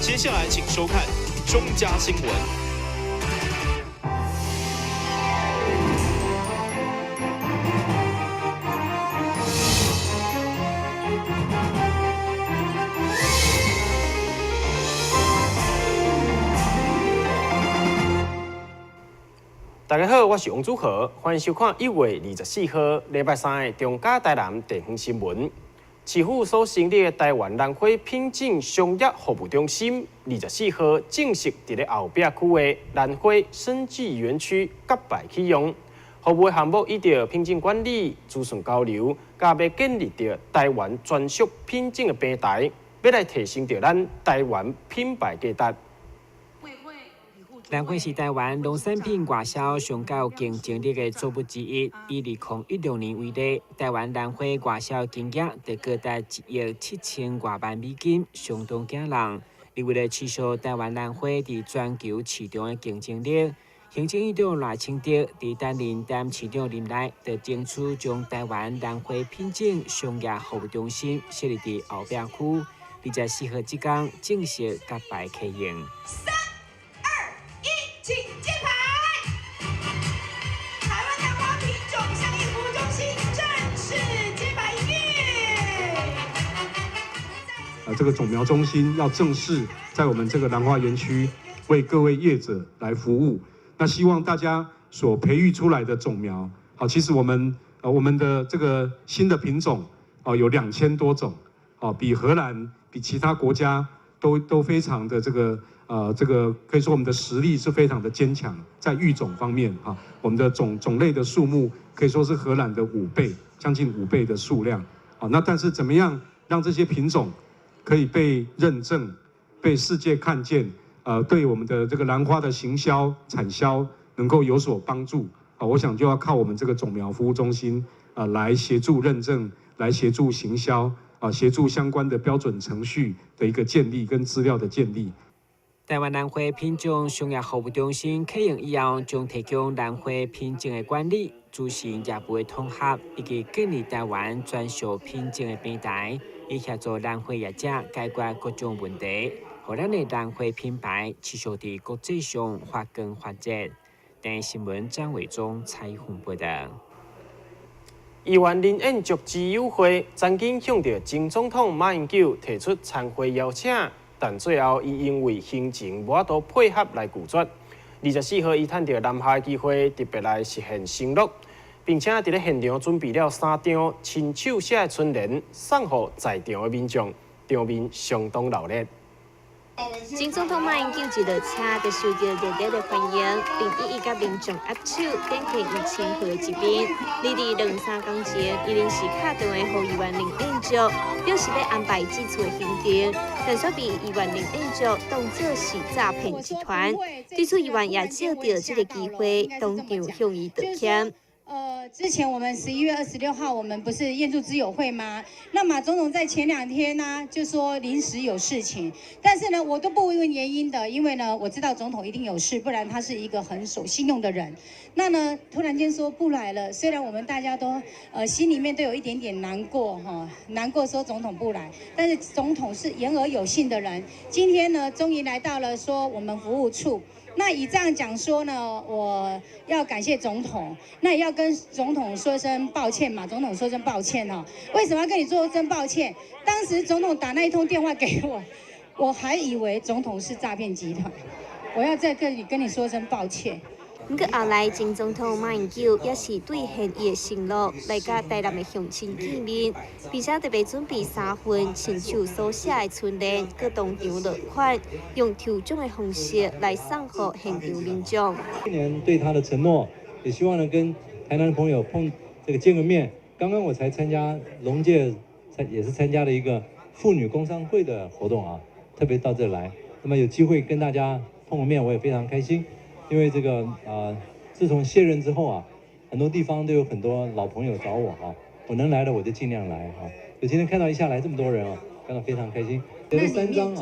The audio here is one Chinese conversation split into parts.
接下来请收看中嘉新闻。大家好，我是王祖和，欢迎收看1月24号礼拜三的中嘉台南地方新闻。市府所成立的台湾南回品种商业服务中心，24号正式伫咧后壁区的南回生技园区甲摆启用。服务项目依照品种管理、资讯交流，加要建立着台湾专属品种的平台，要来提升着咱台湾品牌价值。南回是台湾农产品外销上较有竞争力的作物之一。以2016年为例，台湾南回外销金额得高达1亿7000多万美金，相当惊人。为了持续台湾南回伫全球市场的竞争力，行政院长赖清德伫担任台市长任内，就争取将台湾南回品种商业服务中心设立伫后壁区。24号即天正式甲摆启用。请揭牌！台湾南华品种商业服务中心正式揭牌营运。这个种苗中心要正式在我们这个南华园区为各位业者来服务。那希望大家所培育出来的种苗，其实我们的这个新的品种有2000多种，比荷兰、比其他国家都非常的这个可以说我们的实力是非常的坚强，在育种方面我们的种类的数目可以说是荷兰的5倍，将近5倍的数量那但是怎么样让这些品种可以被认证、被世界看见，对我们的这个兰花的行销、产销能够有所帮助我想就要靠我们这个种苗服务中心来协助认证，来协助行销协助相关的标准程序的一个建立跟资料的建立。台湾南回品种商业服务中心启用以后，将提供南回品种的管理、执行业务的统合，以及建立台湾专属品种的平台，以协助南回业者解决各种问题，让咱的南回品牌持续在国际上发光发热。台新闻张伟忠采访报道。议员林彦竹之友会曾经向着前总统马英九提出参会邀请。但最后，伊因为行程无法度配合来拒绝。24号，伊趁着南下的机会，特别来实现承诺，并且伫咧现场准备了3张亲手写的春联，送予在场的民众，场面相当热烈。前总统马英九一落车，就受到热烈的欢迎，并以伊甲民众握手，展开伊亲会一面。离伫2-3天前，伊临时敲电话予议员林彦竹，表示要安排这次的行程，但却被议员林彦竹当作是诈骗集团。对此，议员也借着这个机会，当场向伊道歉。之前我们11月26号，我们不是验助之友会吗？那马总统在前2天呢，就说临时有事情，但是呢，我都不问原因的，因为呢，我知道总统一定有事，不然他是一个很守信用的人。那呢，突然间说不来了，虽然我们大家都心里面都有一点点难过难过说总统不来，但是总统是言而有信的人。今天呢，终于来到了说我们服务处。那以这样讲说呢，我要感谢总统，那也要跟总统说声抱歉嘛。总统说声抱歉为什么要跟你说声抱歉？当时总统打那一通电话给我，我还以为总统是诈骗集团，我要在这里跟你说声抱歉。不过后来，前总统马英九也是兑现伊的承诺，来甲台南的乡亲见面，并且特别准备3份亲手所写的春联，佮当场落款，用抽奖的方式来送予现场民众。去年对他的承诺，也希望能跟台南的朋友见个面。刚刚我才参加农界，也是参加了一个妇女工商会的活动特别到这来，那么有机会跟大家碰个面，我也非常开心。因为这个自从卸任之后很多地方都有很多老朋友找我我能来的我就尽量来就今天看到一下来这么多人感到非常开心。这是3张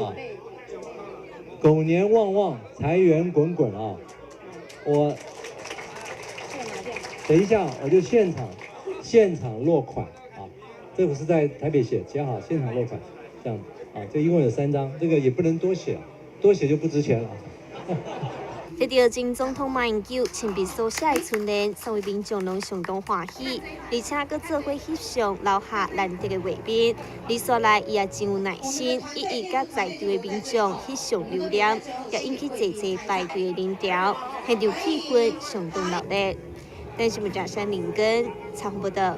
狗年旺旺，财源滚滚我等一下我就现场落款这不是在台北写好现场落款这样这一共有3张，这个也不能多写多写就不值钱了。得到前总统马英九亲笔所写的春联，所有民众拢相当欢喜，而且佮做伙翕相，留下难得的画面。而说来，伊也真有耐心，一一佮在场的民众翕相留念，也引起济济排队的人潮，现场气氛相当热烈。但是，木山林根采访报道。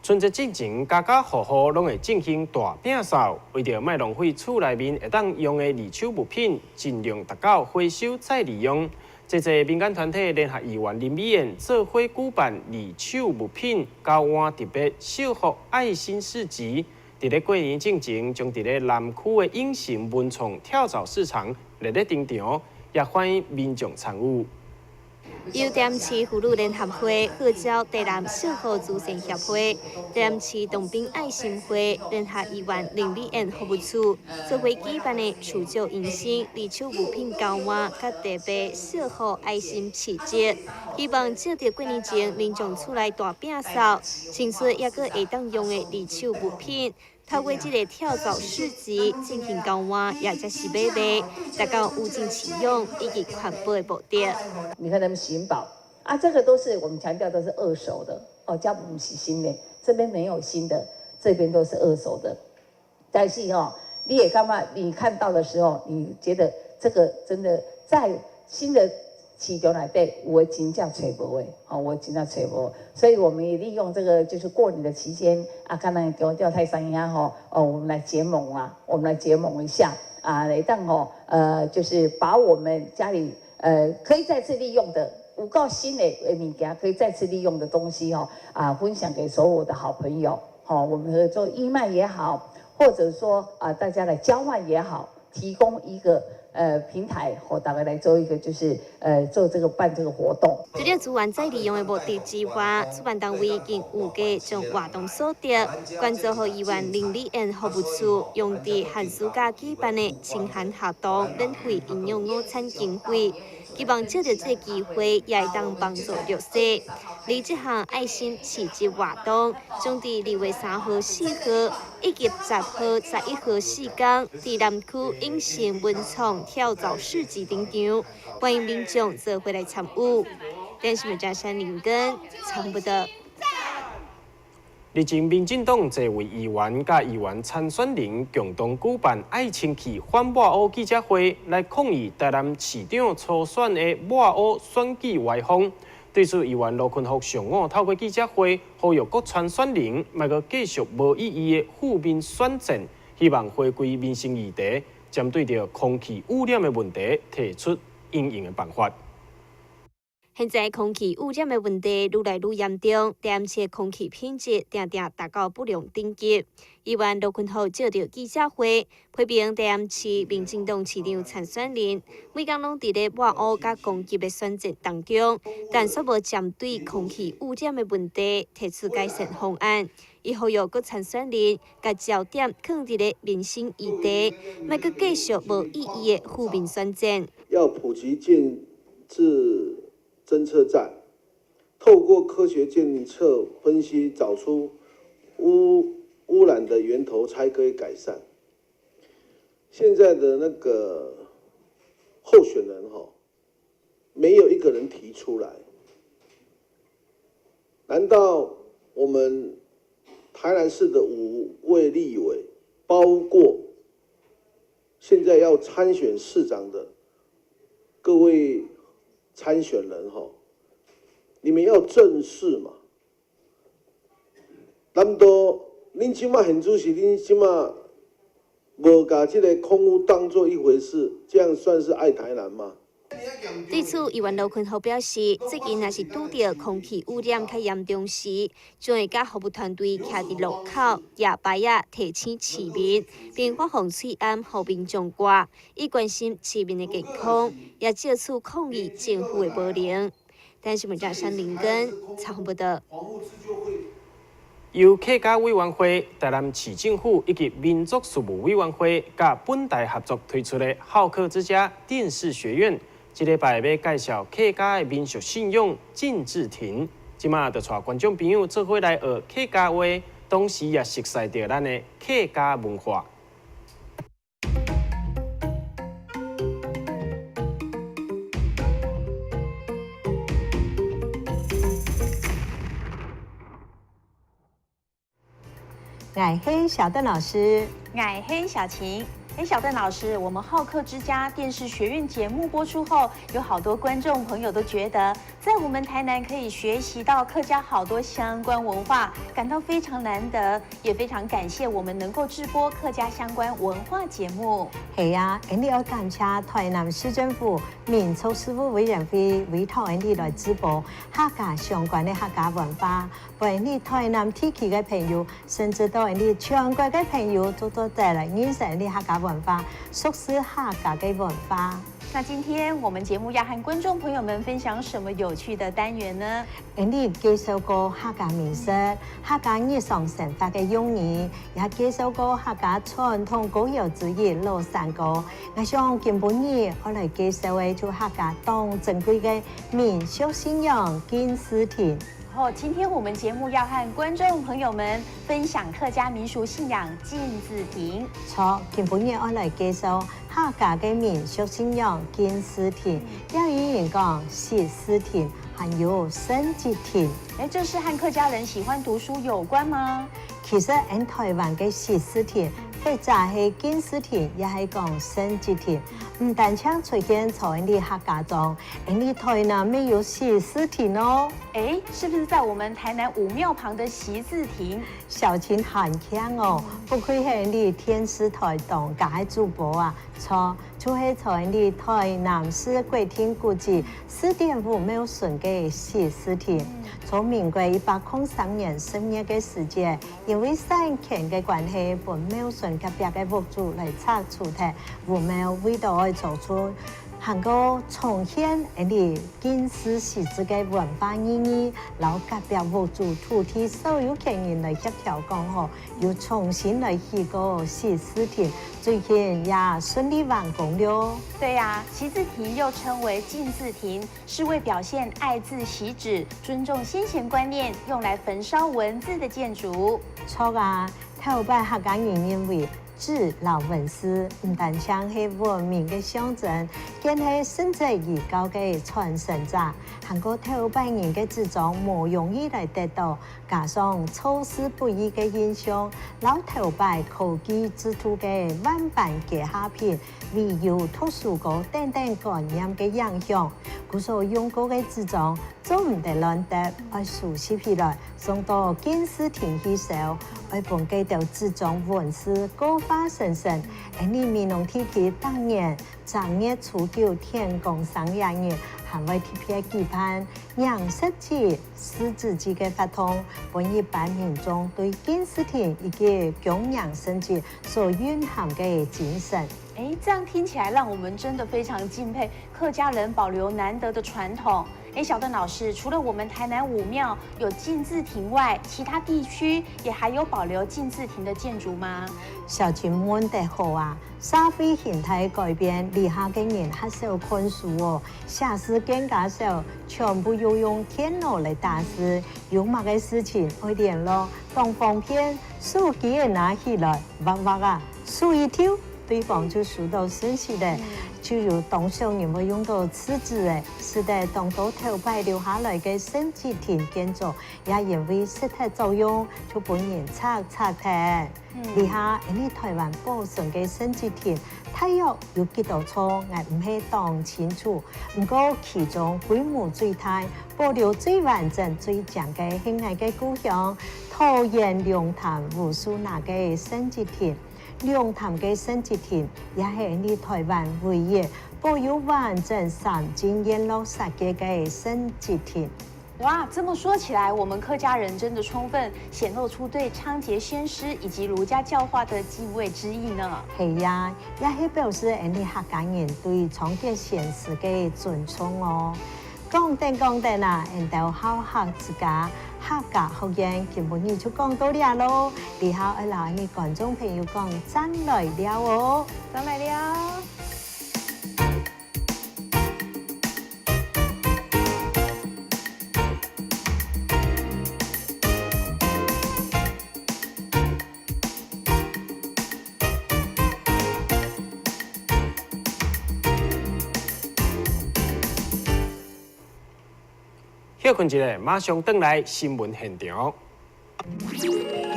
春节之前，家家户户拢会进行大饼扫，为着卖浪费厝内面会当用的二手物品，尽量达到回收再利用。这个民间团体联合议员林美燕做伙举办二手物品交换特别小福爱心市集，伫咧过年之前，将伫咧南区的影城文创跳蚤市场热烈登场，也欢迎民众参与。由台南市妇女联合会号召台南社会慈善协会、台南市动兵爱心会联合议员林美燕服务处做伙举办的除旧迎新二手物品交换甲特别小福爱心市集，希望借着过年前民众厝内大饼扫，清出也阁会当用的二手物品。透过这个跳蚤市集进行交换，也则是买卖，达到物尽其用以及环保的目的。你看他们寻宝啊，这个都是我们强调都是二手的哦，家不是新的，这边没有新的，这边都是二手的。但是哦，你也干嘛？你看到的时候，你觉得这个真的在新的市场内底，我真正找无诶，哦，我真正找无，所以我们也利用这个就是过年的期间啊，刚才钓泰山鸭吼，哦，我们来结盟啊，我们来结盟一下啊，来当哦，就是把我们家里可以再次利用的。有够新的物件可以再次利用的东西哦，啊，分享给所有的好朋友，哦，我们合作义卖也好，或者说啊，大家来交换也好，提供一个平台，和大家来做一个就是做这个办这个活动。除了资源再利用的目的之外，主办单位已经有计将活动锁定，关注好议员林美燕服务处用伫寒暑假举办的清寒活动免费营养午餐经费。希望借着这个机会，也会当帮助弱势。而这项爱心市集活动，将伫2月3号、4号以及10号、11号4天，伫南区影城文创跳蚤市集登场，欢迎民众做伙来参与。电视台山林根采访报道。日前，民进党多位议员甲议员参选人共同举办爱清气反抹乌记者会，来抗议台南市长初选的抹乌选举歪风。对此，议员罗坤福上午透过记者会呼吁各参选人莫阁继续无意义的负面选战，希望回归民生议题，针对着空气污染的问题提出应用的办法。现在空气污染的问题愈来愈严重，台南市空气品质常常达到不良等级。议员罗坤福召集记者会，批评台南市民进党市长参选人每天拢伫咧抹污甲攻击的选战当中，但却无针对空气污染的问题提出改善方案。伊呼吁各参选人甲焦点放伫咧民生议题，莫阁继续无意义的负面选战。要普及建制侦测站，透过科学监测分析，找出污染的源头，才可以改善。现在的那个候选人没有一个人提出来，难道我们台南市的5位立委，包括现在要参选市长的各位参选人你们要正视嘛？难道恁即马现主席，恁即马无把这个空污当作一回事，这样算是爱台南吗？对此，议员罗坤福表示，最近若是拄到空气污染较严重时，将会甲服务团队徛伫路口、夜牌仔提醒市民，并发放催暗互民众挂，以关心市民的健康，也借此抗议政府的无能。但是，文章山林根采访报道。由客家委员会、台南市政府以及民族事务委员会甲本台合作推出的好客之家电视学院，这礼拜要介绍客家的民俗信仰禁制亭。即马就带观众朋友做伙来学客家话，同时也熟悉着咱的客家文化。我是小邓老师，我是小晴。小邓老师，我们好客之家电视学院节目播出后，有好多观众朋友都觉得，在我们台南可以学习到客家好多相关文化，感到非常难得，也非常感谢我们能够直播客家相关文化节目。是啊，我们要感谢台南市政府民俗事务委员会委托我们来直播客家相关的客家文化，为我们台南地区的朋友，甚至到我们全国的朋友，都带来认识我们客家文化，熟悉客家的文化。那今天我们节目要和观众朋友们分享什么有趣的单元呢？我们介绍过客家美食、客家日常生活的用语，也介绍过客家传统歌谣之一老山歌。我想今本日我来介绍的就客家当珍贵的民俗信仰金丝田。今天我们节目要和观众朋友们分享客家民俗信仰金字亭。错，今本日我来介绍客家的民俗信仰金丝田，也有人讲石狮田，还有升级田。这是和客家人喜欢读书有关吗？其实，喺台湾嘅石狮田，或者係金絲田，也係講升級田。唔單止出現在你客家中，你台南沒有石獅田哦。是不是在我們台南武廟旁的習字亭？小晴很強哦，不愧係你電視台當家嘅主播啊！錯，就係在你台南市國庭古蹟4.5秒順嘅石獅田。從民國103年10月嘅時節，因為山權嘅關係，本廟順級別嘅屋主嚟拆除嘅武廟為到愛做出能夠重現你金絲石字嘅文化意義，然後級別屋主土地所有權人嚟協調講好，又重新嚟起個石獅田，最近也順利完工了。對呀，習字亭又稱為金字亭，是為表現愛字習紙、尊重先賢觀念，用來焚燒文字的建築。錯啊，頭擺客家人認為字老文字唔單止係文明嘅象徵，更係甚至而高嘅傳承者。韓國頭擺人嘅字種冇容易嚟得到，加上措施不一嘅印象，老頭擺科技之徒嘅萬般結合片，唯有圖書館等等觀念嘅影響，故所用過嘅字種做唔得亂得，愛熟悉起來，送到金絲田去燒。愛本嘅條字種文字高發神神，你民農體系當年正月初9天公生日日，還為特別期盼讓設計獅子字嘅發通，本一般民眾對金絲田以及供養升級所蘊含嘅精神。這樣聽起來讓我們真的非常敬佩客家人保留難得的傳統。小鄧老師，除了我們台南武廟有金字亭外，其他地區也還有保留金字亭的建築嗎？小晴問得好啊！社會形態改變，離下嘅人還少看書哦，寫詩更加少，全部要用電腦嚟打字，有乜嘅事情會聯絡，當方便，手機拿起來，畫畫啊，數一條，對方就收到信息的。就有當上人會用到紙字嘅，是的，當到頭擺留下來嘅升級田建築，也因為實體作用，就本人拆嘅。而下你台灣保存嘅升級田，大約有幾多處，我唔係當清楚。不過其中規模最大、保留最完整、最強嘅係我嘅故鄉桃園龍潭烏蘇那嘅升級田。龍潭嘅升級田也係你台灣唯一保有完整3經沿路設計嘅升級田。哇，這麼說起來，我們客家人真的充分顯露出對倉頡先師以及儒家教化的敬畏之意呢。係呀，也係表示你客家人對倉頡先師嘅尊重哦。講定啊，人哋好客之家。客家學員根本就講到了咯，以後我留你觀眾朋友講真來了哦，真來了。休困一下，馬上轉來新聞現場。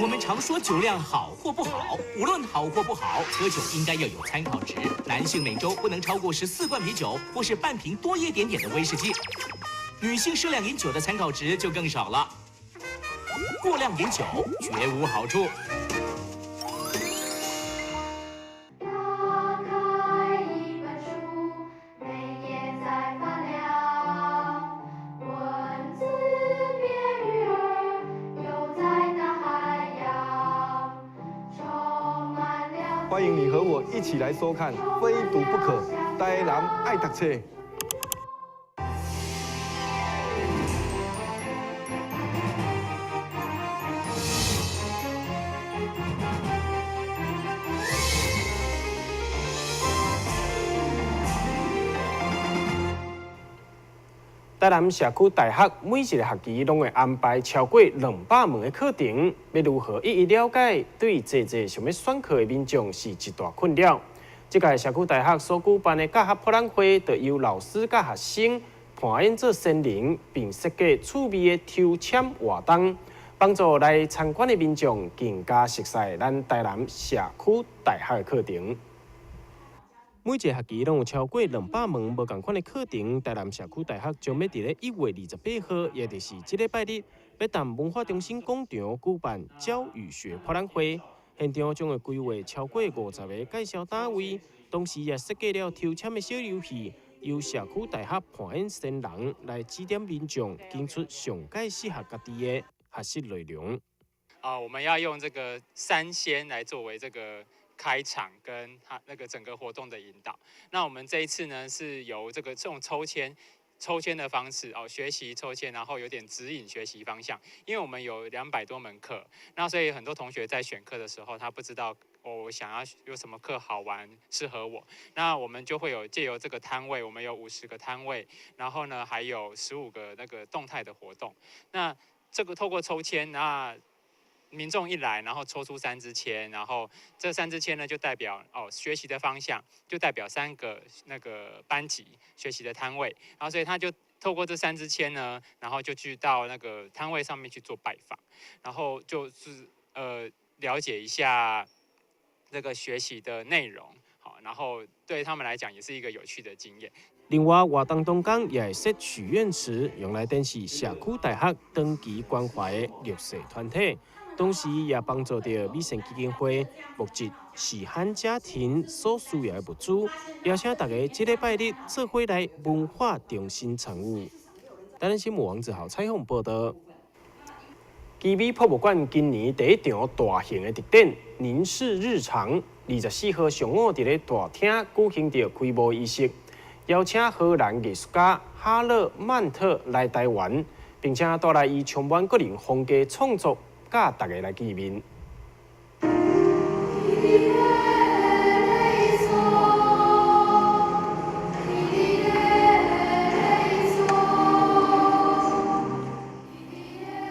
我们常说酒量好或不好，无论好或不好，喝酒应该要有参考值。男性每周不能超过14罐啤酒，或是半瓶多一点点的威士忌。女性适量饮酒的参考值就更少了。过量饮酒绝无好处。欢迎你和我一起来收看《非读不可》，台南爱读册。台南社区大学每一个学期拢会安排超过200门的课程，要如何一一了解，对济想要选课的民众是一大困扰。这届社区大学所举办的教学博览会，就由老师甲学生扮演做先人，并设计趣味的抽签活动，帮助来参观的民众更加熟悉咱台南社区大学的课程。每一个学期拢有超过200门无同款的课程。台南社区大学将要伫咧1月28号，也就是这礼拜日，要在文化中心广场举办教育学博览会。现场将会规划超过50个介绍单位，同时也设计了抽签的小游戏，由社区大学扮演先人来指点民众，拣出上介适合家己的学习内容。我们要用这个3仙来作为这个开场跟它那个整个活动的引导。那我们这一次呢，是由这种抽签的方式学习抽签，然后有点指引学习方向。因为我们有200多门课，那所以很多同学在选课的时候，他不知道我想要有什么课好玩适合我。那我们就会有借由这个摊位，我们有50个摊位，然后呢还有15个那个动态的活动。那这个透过抽签，那民众一来，然后抽出3支签，然后这3支签呢就代表学习的方向，就代表3个那个班级学习的摊位，然后所以他就透过这3支签呢，然后就去到那个摊位上面去做拜访，然后就是了解一下这个学习的内容，好，然后对他们来讲也是一个有趣的经验。另外，活动中间也会设许愿池，用来展示社区大学长期关怀的弱势团体。同时也帮助到美善基金会募集稀罕家庭所需要的物资，邀请大家这礼拜日做伙来文化中心参与。台南新闻王子豪采访报道。基美博物馆今年第1场大型的特展“凝视日常”，24号上午伫咧大厅举行着开幕仪式，邀请荷兰艺术家哈勒曼特来台湾，并且带来伊充满个人风格创作。甲大家来见面。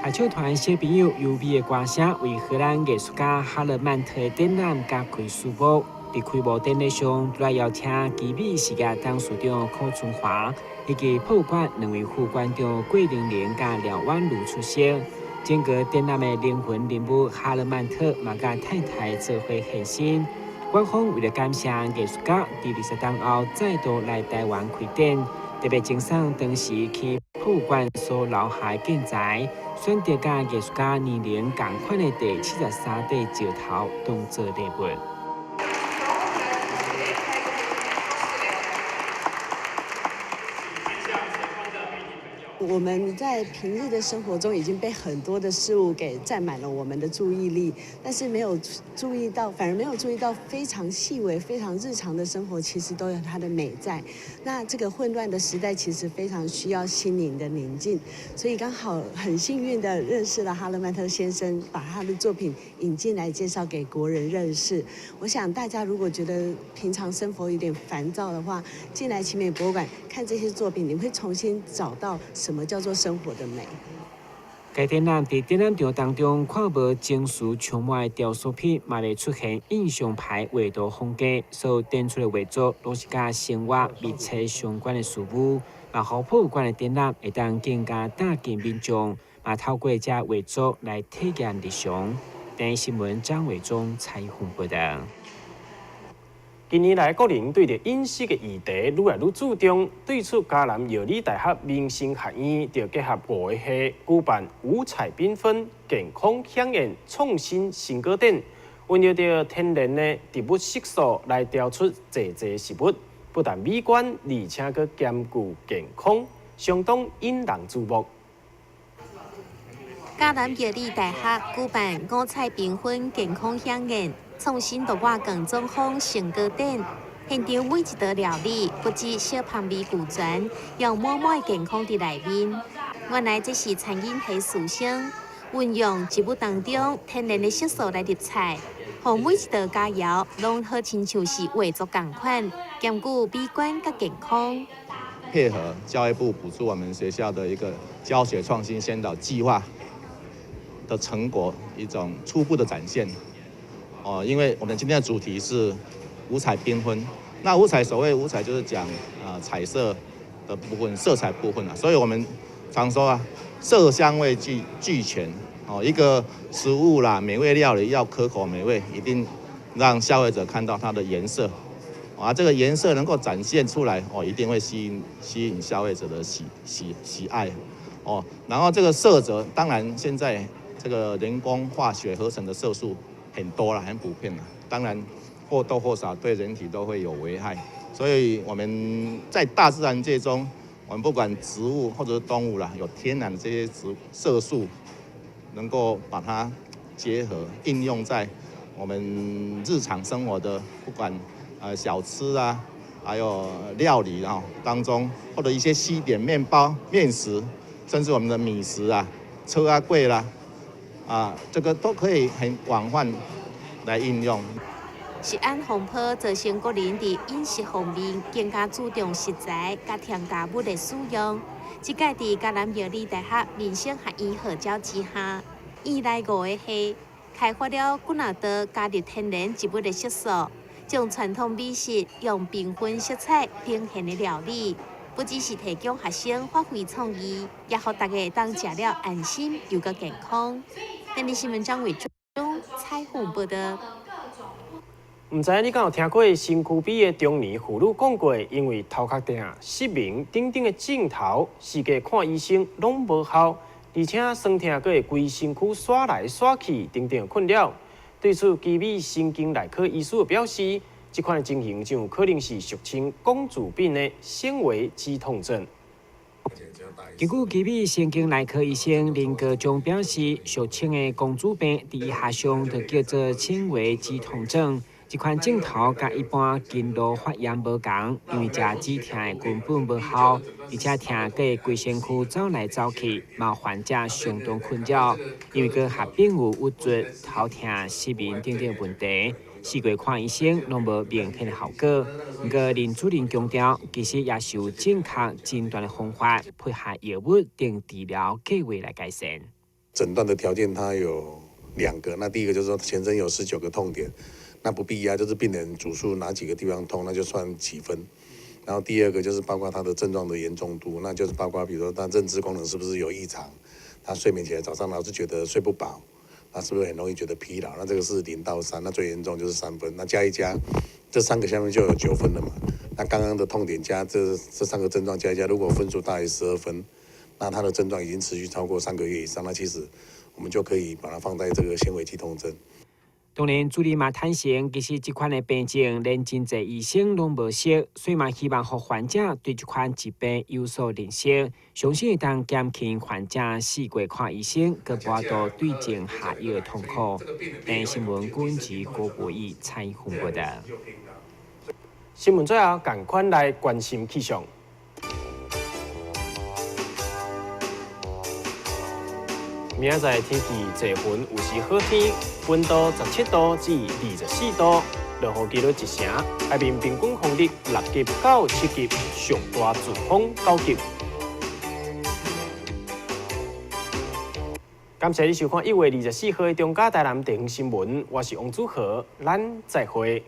合唱团小朋友优美的歌声为荷兰艺术家哈勒曼特的展览加开序幕。伫开幕典礼上，主要邀请基美事业董事长柯春华以及博物馆2位副馆长桂玲玲甲廖婉如出席。整个展览的灵魂人物哈勒曼特嘛甲太太做伙现身。馆方为了感谢艺术家伫20年后再度来台湾开展，特别赠送当时去博物馆所留下的建材，选择甲艺术家年龄同款的第73块石头当做礼物。我们在平日的生活中已经被很多的事物给占满了我们的注意力，但是反而没有注意到非常细微、非常日常的生活，其实都有它的美在。那这个混乱的时代，其实非常需要心灵的宁静，所以刚好很幸运的认识了哈勒曼特先生，把他的作品引进来介绍给国人认识。我想大家如果觉得平常生活有点烦躁的话，进来奇美博物馆看这些作品，你会重新找到什么叫做生活的美。该展览在展览场当中看无情绪充满的雕塑品，嘛会出现印象派画图风格，所展出的画作都是甲生活密切相关的事物。嘛，互博物馆的展览会当更加带进民众，嘛透过这画作来体验日常。电新闻张伟忠采访报道。近年来，国人对着饮食的议题愈来愈注重。对此，嘉南药理大学民生学院就结合5个系举办五彩缤纷、健康享宴创新新糕点，运用着天然的植物色素来调出济食物，不但美观，而且佫兼顾健康，相当引人注目。嘉南药理大学举办五彩缤纷健康享宴。创新独外更中风成糕点，现场每一道料理不止小香味俱全，用满满健康伫内面。原来这是餐饮系属性，运用植物当中天然的色素来入菜，让每一道佳肴拢好亲像是画作同款，兼顾美观甲健康。配合教育部补助我们学校的一个教学创新先导计划的成果，一种初步的展现。因为我们今天的主题是五彩缤纷，那五彩所谓五彩就是讲彩色的部分、色彩部分啊，所以我们常说啊，色香味俱全一个食物啦，美味料理要可口美味，一定让消费者看到它的颜色这个颜色能够展现出来一定会吸引消费者的喜爱然后这个色泽，当然现在这个人工化学合成的色素很多了，很普遍了。当然，或多或少对人体都会有危害。所以我们在大自然界中，我们不管植物或者是动物啦，有天然的这些色素，能够把它结合应用在我们日常生活的，不管小吃啊，还有料理当中，或者一些西点、面包、面食，甚至我们的米食啊、车啊、柜啦。这个都可以很广泛来应用。食安风波造成国人伫饮食方面更加注重食材甲添加物的使用。即届伫嘉南药理大学民生学院号召之下，院内5个系开发了几啊道加入天然植物的色素，将传统美食用缤纷色彩呈现的料理。不只是提供学生发挥创意，也让大家当食了安心又个健康。电视新闻张伟忠采访报道。唔知你敢有听过新区比的中年妇女讲过，因为头壳痛、失明等等的症头，四界看医生拢无效，而且酸痛佫会规身躯刷来刷去等等的困扰。对此，基美神经内科医师表示，这款情形就有可能是俗称公主病的纤维肌痛症。根据基美神经内科医生林国忠表示，俗称的公主病，伫医学上就叫做纤维肌痛症。这款症头甲一般经络发炎无同，因为食止痛的根本无效，而且痛佫会规身躯走来走去，让患者相当困扰。因为佮合并有郁卒、头痛、失明等等问题。4月看医生拢无明显的效果，不过林主任强调，其实也是有正确诊断的方法，配合药物等治疗计划来改善。诊断的条件它有2个，那第一个就是说全身有19个痛点，那不必就是病人主诉哪几个地方痛，那就算几分。然后第二个就是包括他的症状的严重度，那就是包括比如说他认知功能是不是有异常，他睡眠起来早上老是觉得睡不饱。那是不是很容易觉得疲劳？那这个是0到3，那最严重就是3分。那加一加，这3个下面就有9分了嘛。那刚刚的痛点加这3个症状加一加，如果分数大于12分，那他的症状已经持续超过3个月以上，那其实我们就可以把它放在这个纤维肌痛症。当然，助理嘛坦诚，其实这款的病症连真侪医生拢无识，所以嘛希望让患者对这款疾病有所认识，相信会当减轻患者4月看医生，佮拔到对症下药的痛苦。电新闻管制郭国义采访报道。新闻最后，赶快来关心气象。明仔载天气侪云，有时好天，温度17度至24度，落雨几率1成，海面平均风力6级到7级，上大阵风9级。感谢你收看1月24号的中嘉台南地方新闻，我是王祖和，咱再会。